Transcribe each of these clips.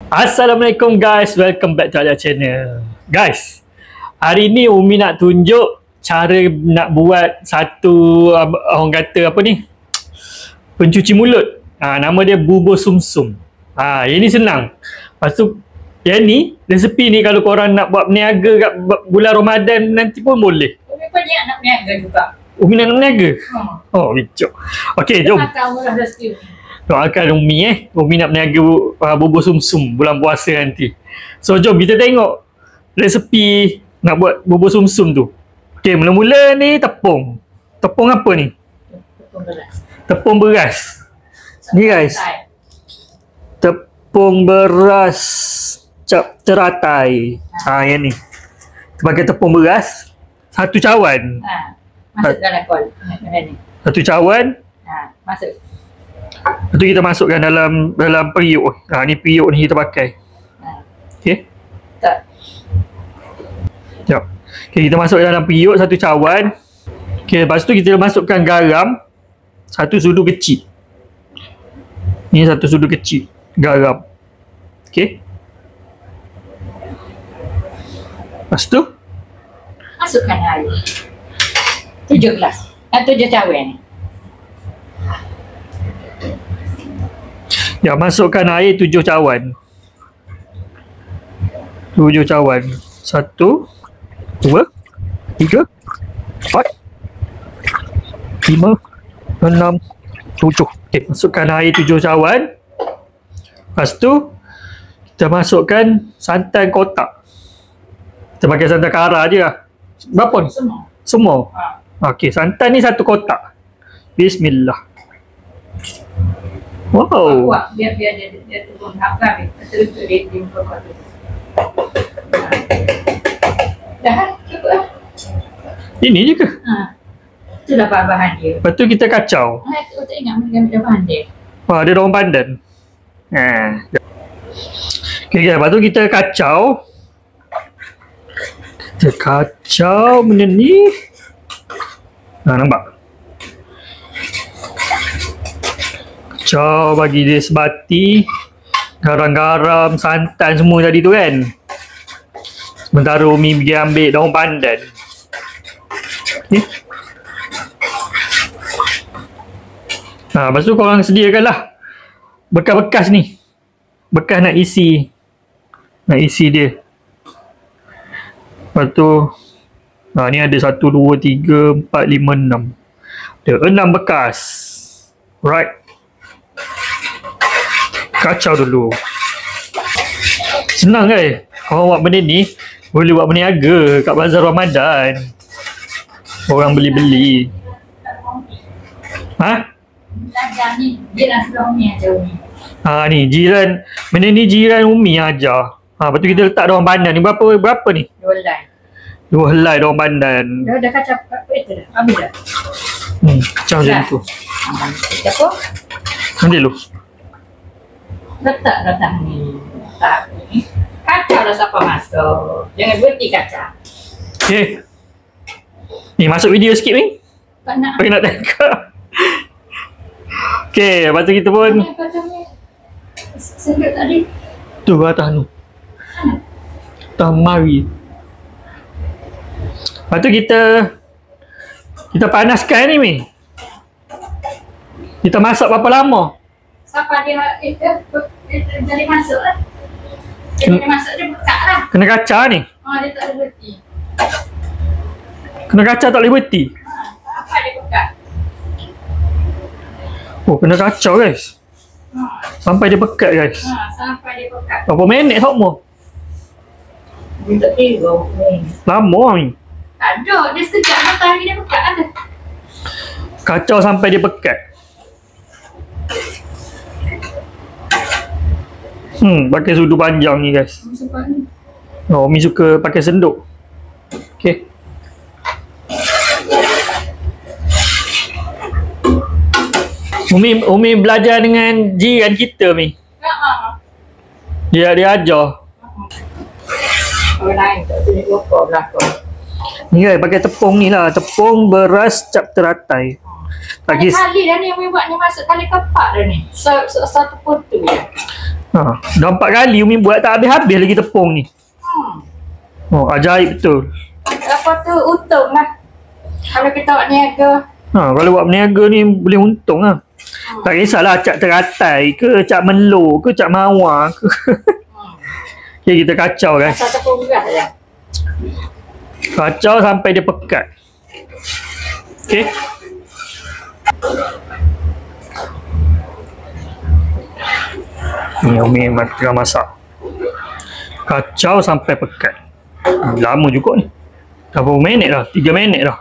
Assalamualaikum guys, welcome back to Alia Channel. Guys, hari ni Umi nak tunjuk cara nak buat satu orang kata apa ni, pencuci mulut. Nama dia bubur sumsum. Yang ni senang. Lepas tu yang ni, resepi ni kalau korang nak buat berniaga kat bulan Ramadan nanti pun boleh. Umi pun nak berniaga juga. Umi nak berniaga? Oh, bicok. Okey, jom. Doakan Umi Umi nak berniaga bubur sumsum bulan puasa nanti. So jom kita tengok resepi nak buat bubur sumsum tu. Okey, mula-mula ni tepung. Tepung apa ni? Tepung beras. Tepung beras. Ni guys. Tepung beras cap teratai. Yang ni. Kita pakai tepung beras satu cawan. Masuk dalam kol. Satu cawan. Masuk. Lepas tu kita masukkan dalam periuk. Ni periuk ni kita pakai. Okey. Tak. Sekejap. Okay, kita masuk dalam periuk satu cawan. Okey, lepas tu kita masukkan garam satu sudu kecil. Ni satu sudu kecil garam. Okey. Lepas tu Masukkan air. 7 gelas. 7 cawan. Ya, masukkan air 7 cawan. 7 cawan. 1 2 3 4 5 6 7. Okey, masukkan air 7 cawan. Lepas tu kita masukkan santan kotak. Kita pakai santan kara je lah. Berapa ni? Semua. Okey, santan ni satu kotak. Bismillah. Wow. Kuat biar dia turun harga ni. Betul dia muka kuat tu. Dah cukup lah. Ini je ke? Itulah bahan dia. Lepas tu kita kacau. Aku tak ingat ambil bahan dia. Ada daun pandan. Okay, lepas tu kita kacau. Kita kacau benda ni. Nampak? Kacau, bagi dia sebati. Garam-garam, santan semua tadi tu kan. Sementara Umi pergi ambil daun pandan. Okay. Lepas tu korang sediakanlah bekas-bekas ni. Bekas nak isi. Nak isi dia. Lepas tu ni ada 1, 2, 3, 4, 5, 6. Ada 6 bekas. Right. Kacau dulu. Senang kan? Korang buat benda ni boleh buat berniaga kat bazar Ramadan. Orang beli-beli. Belajar ni jiran sudah Umi ajar Umi. Ni jiran. Benda ni jiran Umi ajar. Lepas tu kita letak daun pandan ni. Berapa ni? 2 helai. 2 helai daun pandan. Dah kacau apa itu dah. Habis dah. Kacau macam tu. Kita pun Nanti dulu. letak ni. Letak ni. Kacau dah siapa masuk. Jangan berhenti kacau. Okay. Ni masuk video sikit ni. Tak nak. Bagi nak tengok. Okay, lepas tu kita pun Sendut tadi. tu atas tu. Atas mari. Lepas tu kita panaskan ni Mi. Kita masak berapa lama? Siapa dia jadi masuk lah. Dia masuk dia buka lah. Kena kacau ni. Dia tak ada berhenti. Kena kacau tak boleh berhenti. Apa dia buka? Oh, kena kacau guys. Sampai dia pekat guys. Sampai dia buka. Berapa minit semua? Dia tak kira. Lama ni. Tak ada. Dia sekejap matahari dia buka ada. Kacau sampai dia pekat. Pakai sudu panjang ni guys. Umi suka pakai senduk. Okay. Umi belajar dengan jiran kita Mi. Dia ajar. Orang lain tak boleh lupa belakang. Ni guys, pakai tepung ni lah. Tepung beras cap teratai. Kali dah ni yang buat ni masuk kali keempat dah ni. Satu putu je. Dah 4 kali Umi buat tak habis-habis lagi tepung ni. Oh, ajaib betul. Lepas tu untung lah. Kalau kita buat niaga. Kalau buat berniaga ni boleh untung lah. Tak kisahlah acak teratai ke, acak melo ke, acak mawar ke. Okay, kita kacau guys. Asal tepung beras je. Kacau sampai dia pekat. Okay. Ni Umi tengah masak. Kacau sampai pekat. Lama juga ni. Berapa minit dah? 3 minit dah.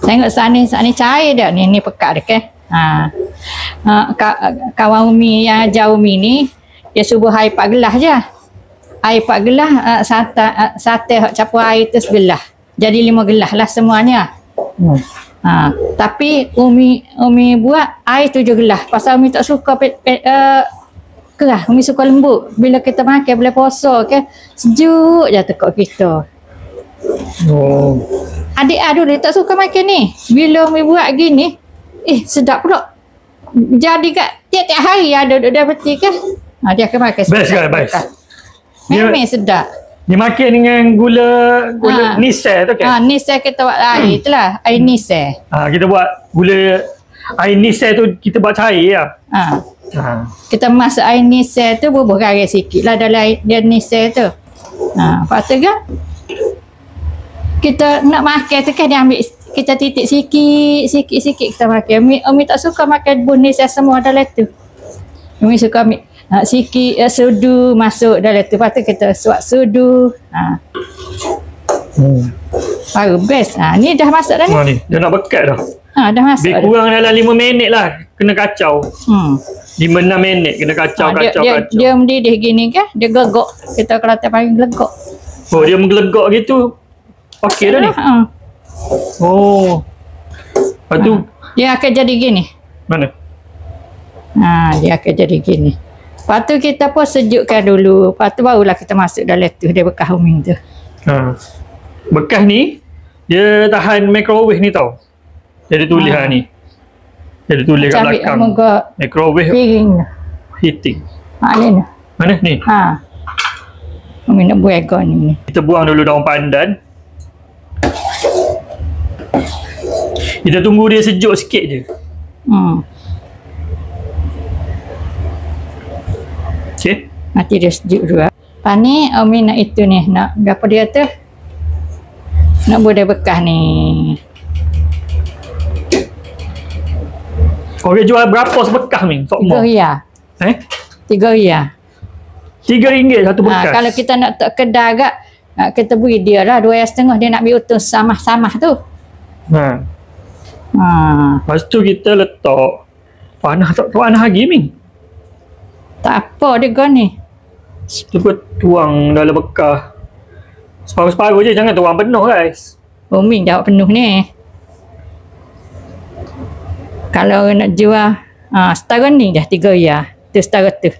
Tengok saat ni cair dah. Ni pekat dah ke. Kawan Umi yang ajar Umi ni, dia subuh air 4 gelas je. Air 4 gelas, sate campur air tu segelas. Jadi 5 gelas lah semuanya. Tapi Umi buat air 7 gelas. Pasal Umi tak suka keras. Umi suka lembut. Bila kita makan boleh puasa ke, sejuk je tekak kita. Adik dulu tak suka makan ni. Bila Umi buat gini, sedap pula. Jadi kat tiap-tiap hari ada duduk peti kan. Dia akan makan. Best kan, best. Memang sedap. Dia makan dengan gula nisel tu kan? Nisel kita buat air tu lah. Air nisel. Kita buat gula air nisel tu kita buat cair lah. Kita masak air nisel tu bubuh garis sikit lah dalam air dia nisel tu. Lepas tu kan kita nak makan tu kan dia ambil, kita titik sikit kita makan. Umi tak suka makan bun nisel semua dalam tu. Umi suka ambil sikit sudu masuk dalam tu. Lepas tu kita suap sudu. Baru best. Ni dah masak dah ni. Ni dah nak bekat dah. Dah masak. Lebih kurang dalam 5 minit lah. Kena kacau. 5-6 minit kena kacau. Dia mendidih gini kan. Dia gegok. Kita kalau tak panggil gelegok. Oh, dia menggelegok gitu. Okey dah ni. Oh. Lepas tu dia akan jadi gini. Mana? Dia akan jadi gini. Lepas tu kita pun sejukkan dulu. Lepas tu barulah kita masuk dalam tu. Dia bekas Umi tu. Bekas ni dia tahan microwave ni tau. Dia ada tulis ni. Dia ada tulis kat belakang. Microwave piring heating. Ni. Mana ni? Umi nak buat ni. Kita buang dulu daun pandan. Kita tunggu dia sejuk sikit je. Okay. Nanti dia sejuk dulu. Lepas ni Umi nak itu ni. Nak apa dia tu? Nak buat dia bekas ni. Kau dia jual berapa sebekas ni? RM3. RM3. RM3 satu bekas. Kalau kita nak tak kedai agak, kita beri dia lah RM2.5. Dia nak ambil untung samah-samah tu. Lepas tu kita letak. Panas tak panas lagi ni? Tak apa dia kan ni. Kita pun tuang dalam bekas. Separuh-separuh je, jangan tuang penuh guys. Umi jawab penuh ni. Kalau nak jual setara ni dah RM3. Tu setara tu.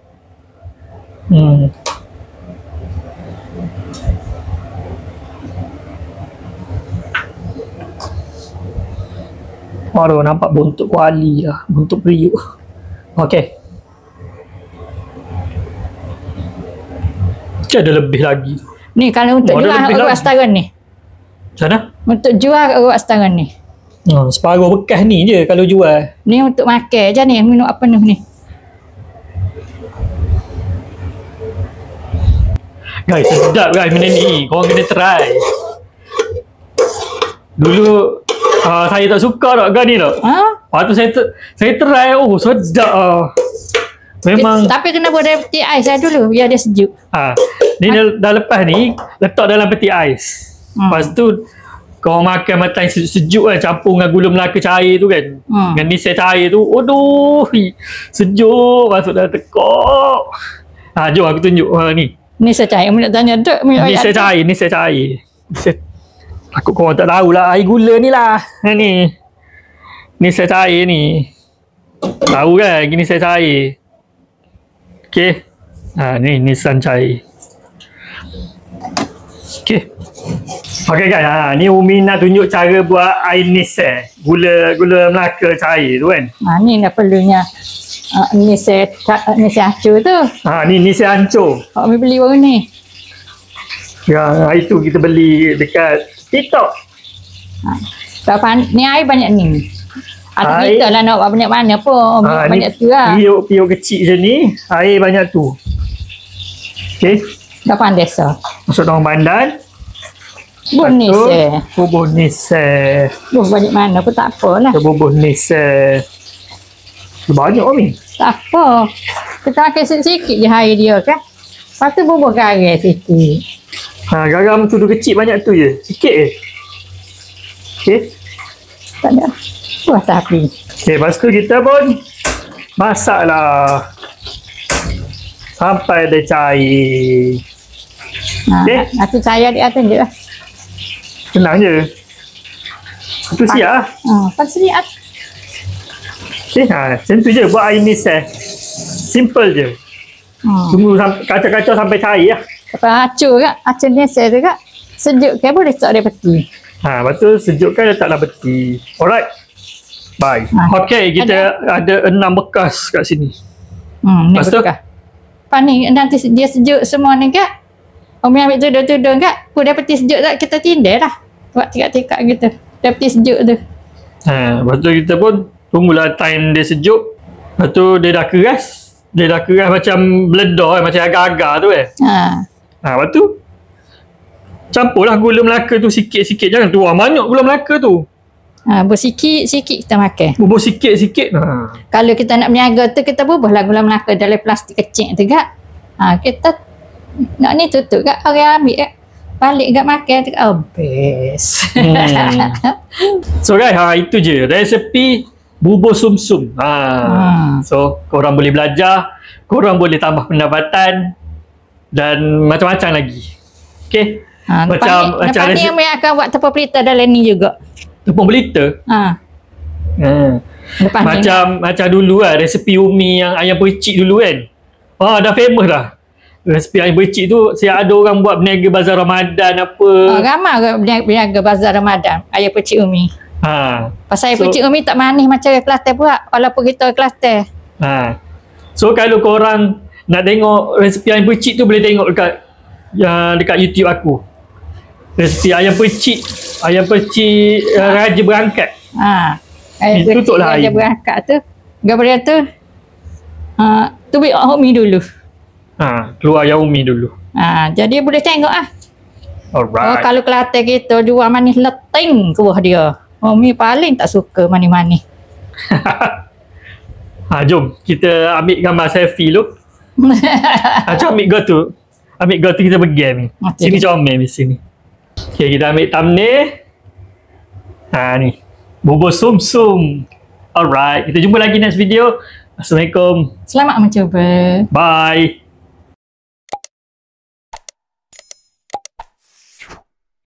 Baru nampak bentuk kuali lah. Bentuk periuk. Okey. Macam ada lebih lagi. Ni kalau untuk jual urut setara ni. Macam mana? Untuk jual urut setara ni. Separuh bekas ni je kalau jual. Ni untuk makan je ni. Minum apa penuh ni. Guys, sedap guys benda ni. Korang kena try. Dulu saya tak suka tak kan ni tak. Lepas tu saya try. Oh sedap. Memang. Tapi kena buat dalam peti ais lah dulu. Biar dia sejuk. Ni dah lepas ni. Letak dalam peti ais. Lepas tu kau makan matai sejuk kan. Campur dengan gula Melaka cair tu kan. Dengan nisel cair tu. Aduh. Sejuk. Masuk dalam tekak. Jom aku tunjuk ni. Nisel cair. Aku nak tanya duk. Nisel cair. Takut korang tak tahulah air gula ni lah. Ni. Nisel cair ni. Tahu kan nisel cair. Okey. Ni nisel cair. Okey. Okey guys, ni Umi nak tunjuk cara buat air nisel. Gula Melaka cair tu kan. Ni dah perlunya. Ni saya acu tu. Ni saya hancur. Umi beli baru ni. Yang hari tu kita beli dekat TikTok. Ni air banyak ni. Ada kita lah nak buat banyak mana pun. Banyak tu lah. Piuk kecil je ni. Air banyak tu. Okay. Dapan desa. Masuk dalam bandan. Bonis Bonis banyak mana pun tak apalah. Bonis banyak Umi. Tak apa. Kita makan sikit je air dia kan. Lepas tu bubuh garam sikit. Garam tu kecil banyak tu je. Sikit je. Okay. Tak ada. Buah tapi. Okay, lepas tu kita pun masaklah sampai dia cair. Okay. Aku saya di atas je lah. Senang je. Itu siap lah. Pas siap. Okay, macam tu je buat air mis simple je. Tunggu kacau-kacau sampai cair lah. Lepas acur kat, acur ni saya tu kat. Sejuk ke boleh tak dia peti. Lepas tu sejukkan letaklah peti. Alright. Bye. Okay, kita ada 6 bekas kat sini. Lepas tu? Lepas ni nanti dia sejuk semua ni kat. Umi ambil tudung-tudung kat. Pun dia peti sejuk tak, kita tindai lah. Buat tikak-tikak gitu. Dia peti sejuk tu. Lepas tu kita pun tunggulah time dia sejuk. Lepas tu dia dah keras. Dia dah keras macam beledar macam agar-agar tu lepas tu campurlah gula Melaka tu sikit-sikit. Jangan tuang banyak gula Melaka tu. Bubuh sikit-sikit kita makan. Bubuh sikit-sikit. Kalau kita nak berniaga tu, kita bubuhlah gula Melaka dalam plastik kecil tu kak. Kita nak ni tutup kak. Orang ambil kak. Balik kak makan tu kak. Habis. So guys, itu je resepi bubur sumsum. So korang boleh belajar. Korang boleh tambah pendapatan. Dan macam-macam lagi. Okay. Macam lepas ni Umi akan buat tepung pelita dalam ni juga. Tepung pelita? Macam dulu lah resepi Umi yang ayam percik dulu kan. Dah famous dah. Resepi ayam percik tu saya ada orang buat berniaga bazar Ramadan apa. Ramai berniaga bazar Ramadan ayam percik Umi. Pasal ayam percik Umi tak manis macam Kelantan buat. Walaupun kita Kelantan. So kalau korang nak tengok resepi ayam percik tu boleh tengok dekat YouTube aku. Resepi ayam percik Raja Berangkat. Tutup lah Raja Berangkat tu. Gambar tu tubik Umi dulu. Keluar yang Umi dulu. Jadi boleh tengok Alright. Kalau Kelantan kita jual manis leting kuah dia. Umi paling tak suka manis-manis. Jom kita ambil gambar selfie dulu. Ambil gol tu kita pergi ni. Sini comel di sini. Okay, kita ambil thumbnail. Ni. Bubur sumsum. Alright, kita jumpa lagi next video. Assalamualaikum. Selamat mencuba. Bye.